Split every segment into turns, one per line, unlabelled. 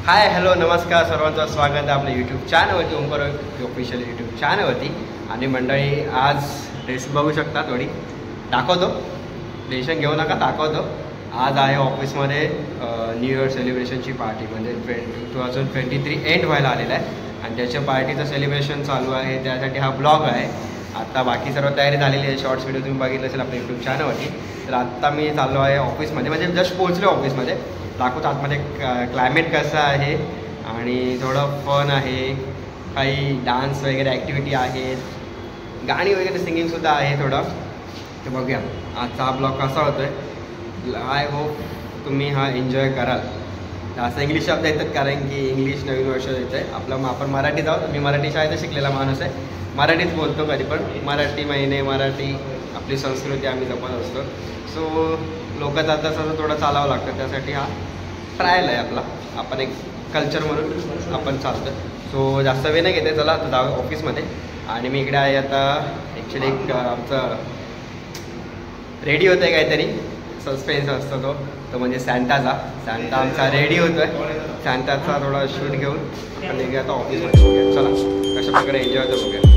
Hi hello नमस्कार सर्वांचं स्वागत आहे आपल्या यूट्यूब चॅनलवरती ओमकार ऑफिशियल यूट्यूब चॅनलवरती. आणि मंडळी आज ड्रेस बघू शकता, थोडी दाखवतो, टेन्शन घेऊ नका, दाखवतो. आज आहे ऑफिसमध्ये न्यू इयर सेलिब्रेशनची पार्टी, म्हणजे 2023 एंड व्हायला आलेला आहे आणि त्याच्या पार्टीचं सेलिब्रेशन चालू आहे. त्यासाठी हा ब्लॉग आहे. आता बाकी सर्व तयारी झालेली आहे. शॉर्ट्स व्हिडिओ तुम्ही बघितलं असेल आपल्या यूट्यूब चॅनलवरती. तर आत्ता मी चाललो आहे ऑफिसमध्ये, म्हणजे जस्ट पोहोचलो ऑफिसमध्ये. दाखवतो आतमध्ये क्लायमेट कसं आहे आणि थोडं फन आहे, काही डान्स वगैरे ॲक्टिव्हिटी आहेत, गाणी वगैरे सिंगिंगसुद्धा आहे थोडं. ते बघूया आजचा हा ब्लॉग कसा होतो आहे. आय होप तुम्ही हा एन्जॉय कराल. असं इंग्लिश शब्द येतात कारण की इंग्लिश नवीन वर्ष येतं आहे आपलं. आपण मराठीत आहोत, मी मराठी शाळेत शिकलेला माणूस आहे, मराठीच बोलतो कधी पण. मराठी महिने, मराठी आपली संस्कृती आम्ही जपत असतो. सो लोक तसं थोडं चालावं लागतं, त्यासाठी हा ट्रायल आहे आपला. आपण एक कल्चर म्हणून आपण चालतो. सो जास्त वेळ नाही घेते, चला आता जाऊ ऑफिसमध्ये. आणि मी इकडे आहे आता. ॲक्च्युली एक आमचं रेडी होतं आहे, काहीतरी सस्पेन्स असतो तो म्हणजे सॅन्टा आमचा रेडी होतो आहे. सॅन्टाचा थोडा शूट घेऊन आपण निघूया आता ऑफिसमध्ये. बघूया चला कशा प्रकारे एन्जॉय होतं बघूया.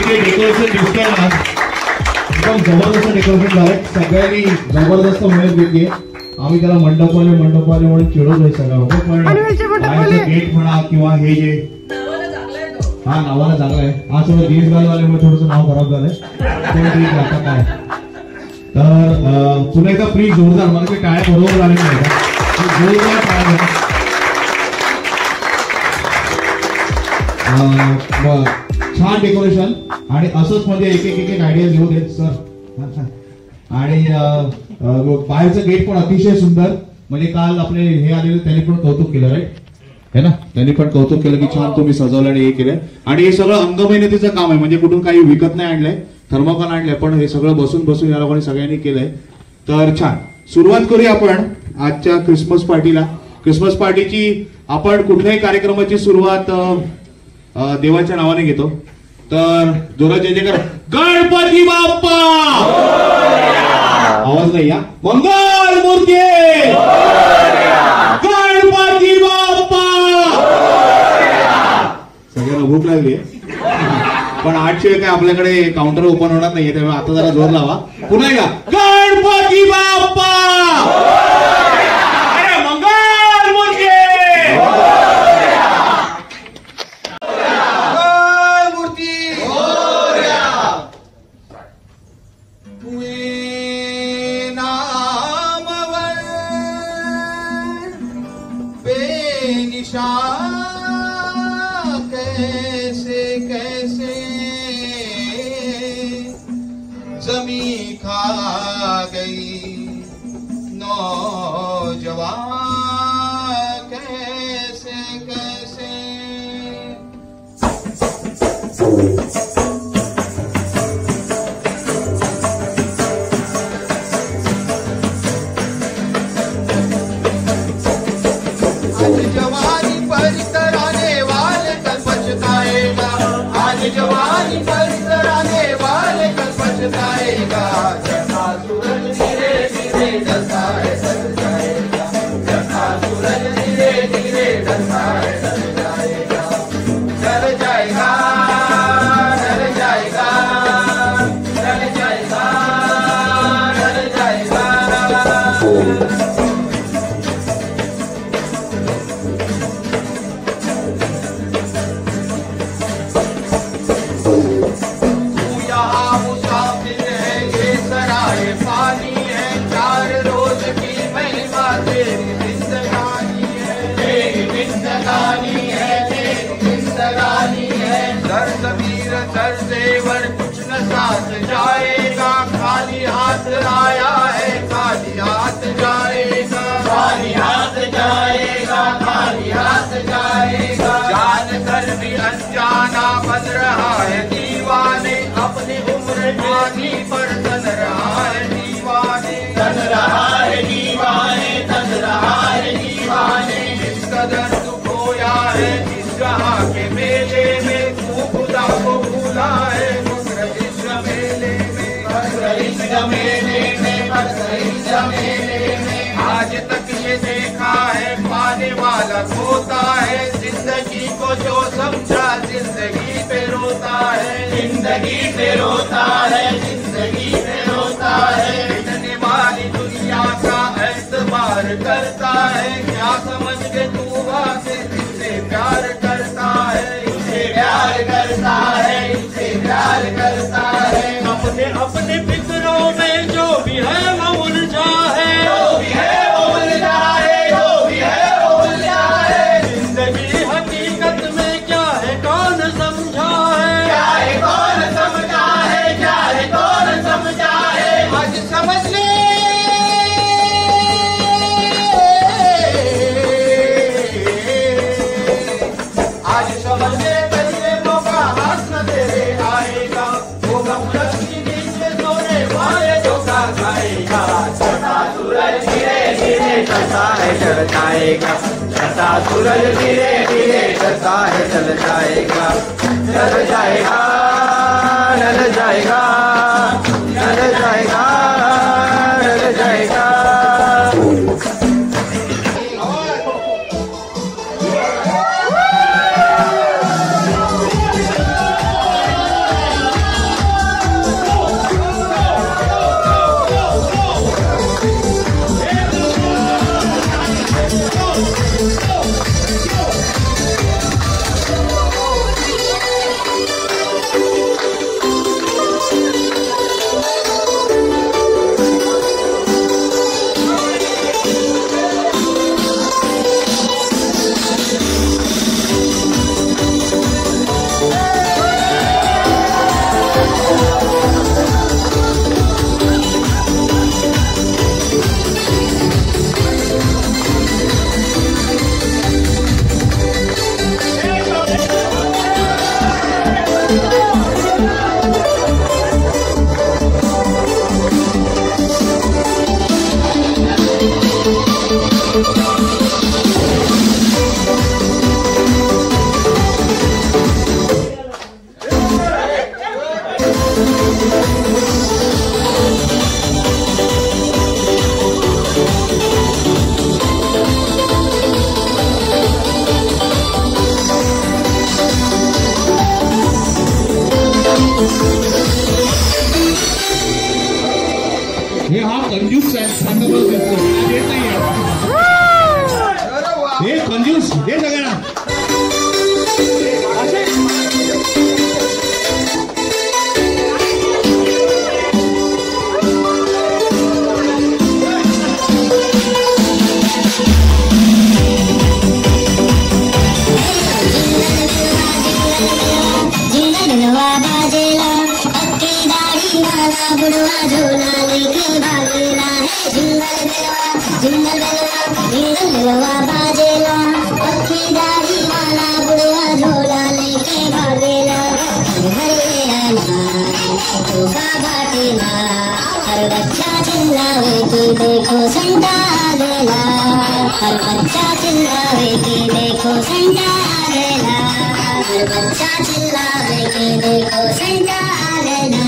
डेकोरेशन दिसतंय ना, एकदम जबरदस्त डेकोरेशन झालंय. सगळ्यांनी जबरदस्त मेहनत घेतली. आम्ही त्याला मंडपवाले म्हणून चिडवतोय सगळं. पण गेट म्हणा किंवा हे जे हा नावाला चांगला आहे. हा सगळं देश घालवाल्यामुळे थोडंसं नाव खराब झालंय. आता काय तर पुन्हा एकदा प्लीज जोरदार, मला काही टाळ्या बरोबर झाले नाही का, जोरदार टाळ्या. छान डेकोरेशन आणि असंच म्हणजे एक एक आयडिया घेऊ देत सर. आणि बाहेरचं गेट पण अतिशय सुंदर. म्हणजे काल आपले हे आलेले त्यांनी पण कौतुक केलं, राईट है ना, त्यांनी पण कौतुक केलं की छान तुम्ही सजवलं आणि हे केलंय. आणि हे सगळं अंगमेहनतीचं काम आहे, म्हणजे कुठून काही विकत नाही आणलंय, थर्मोकॉल आणलंय, पण हे सगळं बसून या लोकांनी सगळ्यांनी केलंय. तर छान सुरुवात करूया आपण आजच्या क्रिसमस पार्टीला. क्रिसमस पार्टीची आपण कुठल्याही कार्यक्रमाची सुरुवात देवाच्या नावाने घेतो. तर जोरात जय जयकार गणपती बाप्पा. आवाज नाही या. मंगल मूर्ती गणपती बाप्पा. सगळ्यांना भूक लागली पण 8 शिवाय काय आपल्याकडे काउंटर ओपन होणार नाहीये, त्यामुळे आता जरा जोर लावा. पुन्हा या गणपती बाप्पा. मंगल मूर्ती.
कैसे कैसे जमी खा गई नौजवान, कैसे कैसे जवानी पर तराने वाले कल पछताएगा. आज जवानी पर तराने वाले कल पछताएगा. जैसा सूरज धीरे धीरे ढलता है ढल जाएगा. जैसा सूरज धीरे धीरे ढलता है ढल जाएगा. ढल जाएगा ढल जिंदगानी है। दर्द वीर दर्देवर कुछ न साथ जाएगा, खाली हाथ आया है खाली हाथ जाएगा, खाली हाथ जाएगा, खाली हाथ जाएगा। जान कर भी अनजाना बन रहा है दीवाने, अपनी उम्र आधी पर तन रहा है दीवाने, तन रहा है दीवाने, तन रहा है दीवाने। इस कदर तू खोया है इस जहाँ के मेले में, तू खुदा को भूला है इस मेले में, इस मेले में, इस मेले में। आज तक ये देखा है पाने वाला खोता है, जिंदगी को जो समझा जिंदगी पे रोता है, जिंदगी पे रोता है, जिंदगी पे रोता है। इतने वाली दुनिया का एतबार करता है, क्या समझ के तू आके इससे प्यार करता है, इससे प्यार करता है, इससे प्यार करता है। अपने अपने फिक्रों में जो भी है वो उलझा है, जो भी है वो उलझा है, जो भी है वो उलझा है। जिंदगी हकीकत में क्या है कौन समझा है, क्या है कौन समझा है, क्या है कौन समझा है। आज समझ ले आज समझ ले पहले मौका हाथ न तेरे आएगा, वो गफलत की नींद में सोने वाले धोखा खाएगा। छठा सूरज धीरे धीरे चलता है चल जाएगा, छठा सूरज धीरे धीरे चलता है चल जाएगा, चल जाएगा, चल जाएगा, चल जाएगा, चल जाएगा।
हे हा कंजूस आहे, सांगतच दिसतो देत नाही हे कंजूस दे सगळ्यांना।
बुढ़वा झोला लेके भागेला है, जिंगल बेलवा बाजेला, पक्की दाढ़ी वाला बुढ़वा झोला लेके भागेला। घरे आना धोखा बाटेला, हर बच्चा चिल्लावे कि देखो संता आ गया, हर बच्चा चिल्लावे कि देखो संता आ गया, हर बच्चा चिल्लावे कि देखो संता आ गया।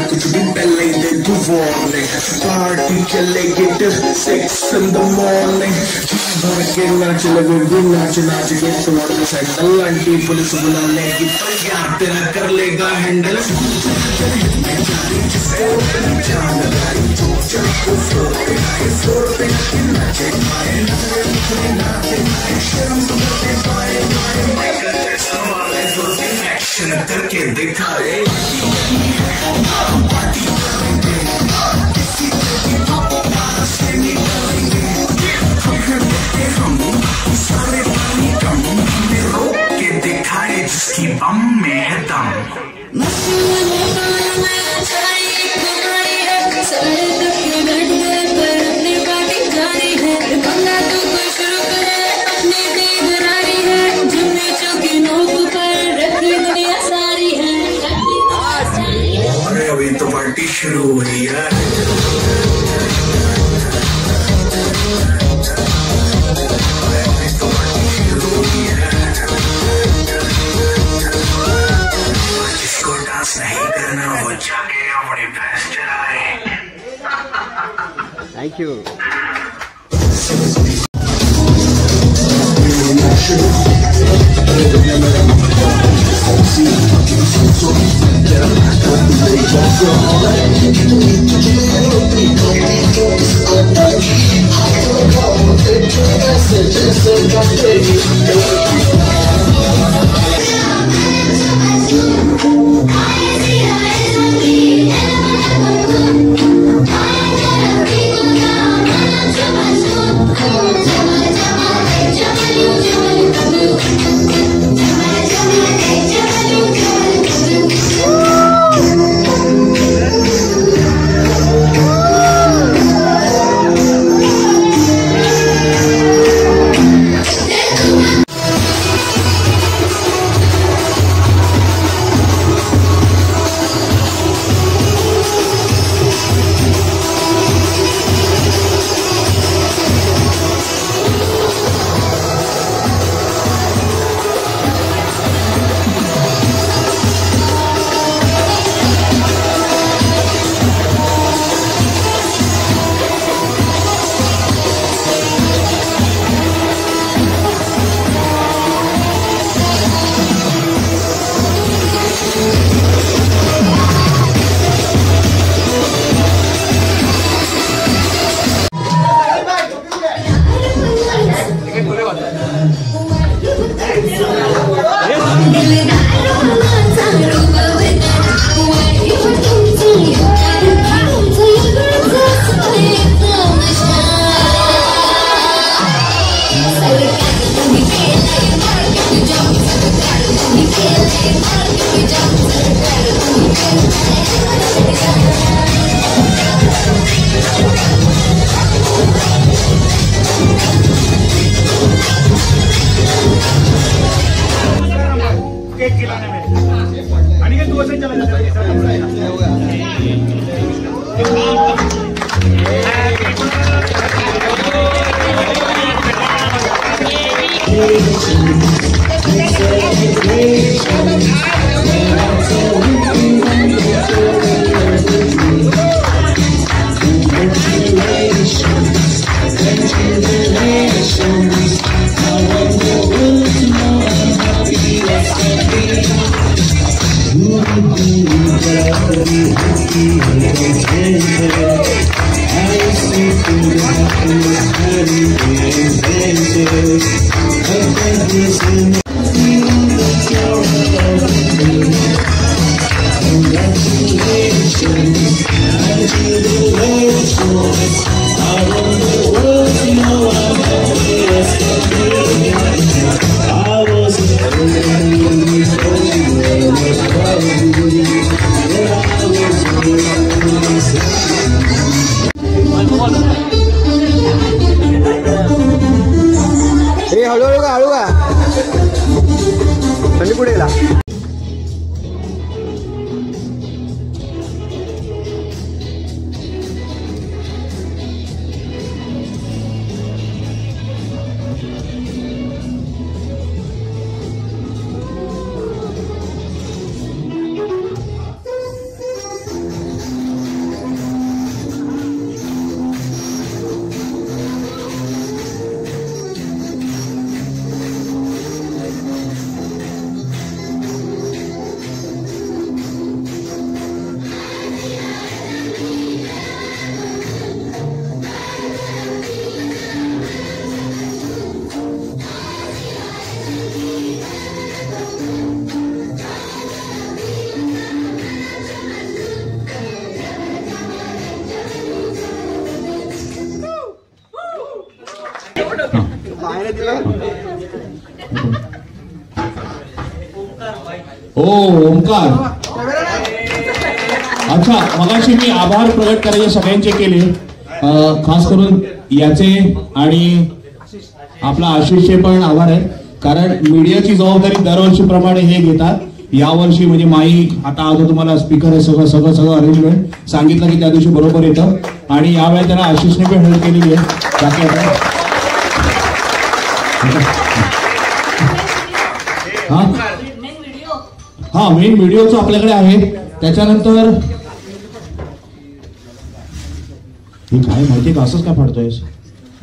कुछ भी पहले दे तू वार्निंग पार्टी चलेगी till 6 in the morning भर के नाच लगे नाच नाच के तोड़ के सैंडल आंटी पुलिस बुला लेगी तो यार तेरा कर लेगा हैंडल करके दिखाए सारे पानी कम रोक के दिखाए जिसकी बम में है दम अभी तो पार्टी शुरू हुई है जिसको डांस नहीं करना वो जाके अपनी भैंस चलाए
thank you.
I want the world to know I'm happy.
हे हळूहळू का हळू का म्हणजे पुढे गेला.
ओ ओमकार, अच्छा मगाशी मी आभार प्रकट करायचे सगळ्यांचे केले, खास करून याचे आणि आपला आशिषचे पण आभार आहे, कारण मीडियाची जबाबदारी दरवर्षीप्रमाणे हे घेतात. यावर्षी म्हणजे माईक आता तुम्हाला स्पीकर आहे, सगळं अरेंजमेंट सांगितलं की त्या दिवशी बरोबर येतं आणि यावेळी त्यांना आशिषने पण हेल्प केलेली आहे. बाकी आता हा मेन व्हिडिओचं आपल्याकडे आहे. त्याच्यानंतर हे काय माहितीये का, असंच का फाडतोयस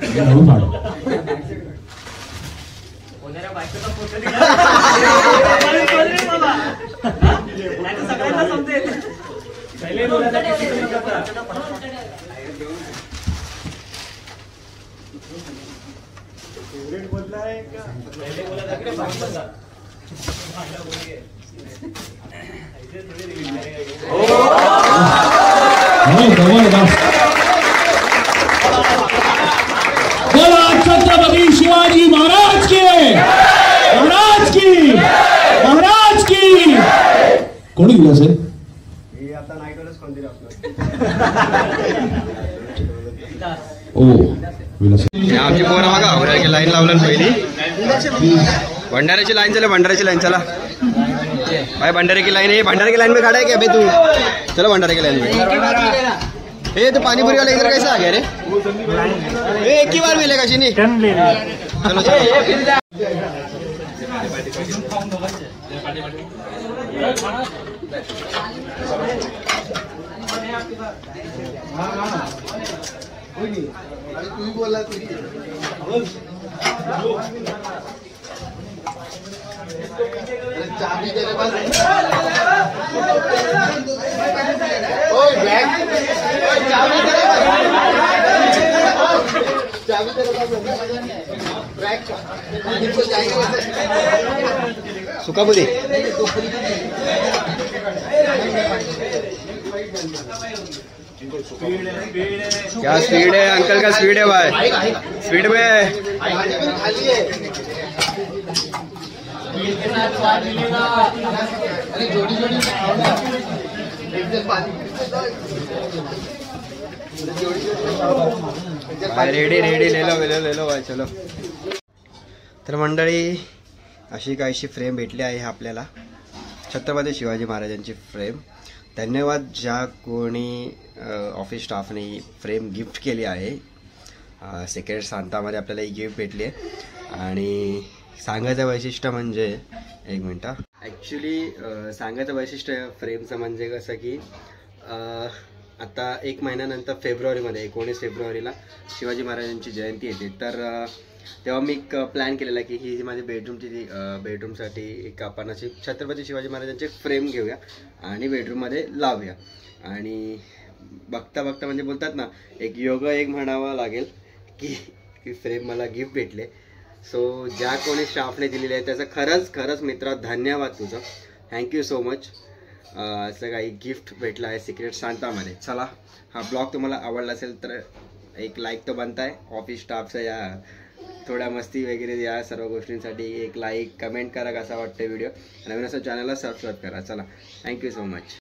म्हणून फाड. बोला छत्रपती शिवाजी महाराज की, महाराज की, महाराज की. कोणी दिलं असेल ओ
आमची पोरं बघा भंडाऱ्याची लाईन लावलं पहिली. भंडाऱ्याची लाईन चला, भंडाऱ्याची लाईन चला भाई. भंडारे की लाईन है, भंडारे की लाईन में खड़ा है क्या भाई तू? चलो भंडारे की लाईन में. ये तो पानीपुरी वाला इधर कैसे आ गया रे? एक ही बार मिलेगा चीनी. चलो चलो.
तू बोला चाबी तेरे पास है? ओए बैग, चाबी तेरे पास है? चाबी तेरे पास है? बैग का जाएंगे वैसे
सुका बुदी. क्या स्पीड है अंकल का, स्पीड है भाई, स्पीड में. रेडी रेडी ले लो भाई चलो. तर मंडळी अशी काहीशी फ्रेम भेटली आहे आपल्याला, छत्रपती शिवाजी महाराजांची फ्रेम. धन्यवाद ज्या कोणी ऑफिस स्टाफने फ्रेम गिफ्ट केली आहे. सिक्रेट सांतामध्ये आपल्याला ही गिफ्ट भेटली आहे. आणि सांगायचं वैशिष्ट्य म्हणजे एक मिनटं, ॲक्च्युली सांगायचं वैशिष्ट्य फ्रेमचं म्हणजे कसं की आता 1 महिन्यानंतर फेब्रुवारीमध्ये 19 फेब्रुवारीला शिवाजी महाराजांची जयंती येते. तर तेव्हा मी एक प्लॅन केलेला की ही माझी बेडरूमसाठी एक आपण अशी छत्रपती शिवाजी महाराजांची फ्रेम घेऊया आणि बेडरूममध्ये लावूया. आणि बघता बघता म्हणजे बोलतात ना, एक योग एक म्हणावं लागेल की फ्रेम मला गिफ्ट भेटले. सो ज्या कोणी स्टाफने दिलेले आहे त्याचं खरंच मित्रा धन्यवाद तुझं, थँक्यू सो मच. असं काही गिफ्ट भेटलं आहे सिक्रेट सांतामध्ये. चला, हा ब्लॉग तुम्हाला आवडला असेल तर एक लाईक तो बनताय. ऑफिस स्टाफचा या थोड्या मस्ती वगैरे या सर्व गोष्टींसाठी एक लाईक कमेंट करा कसा वाटतं व्हिडिओ. नवीन असं चॅनलला सबस्क्राईब करा. चला, थँक्यू सो मच.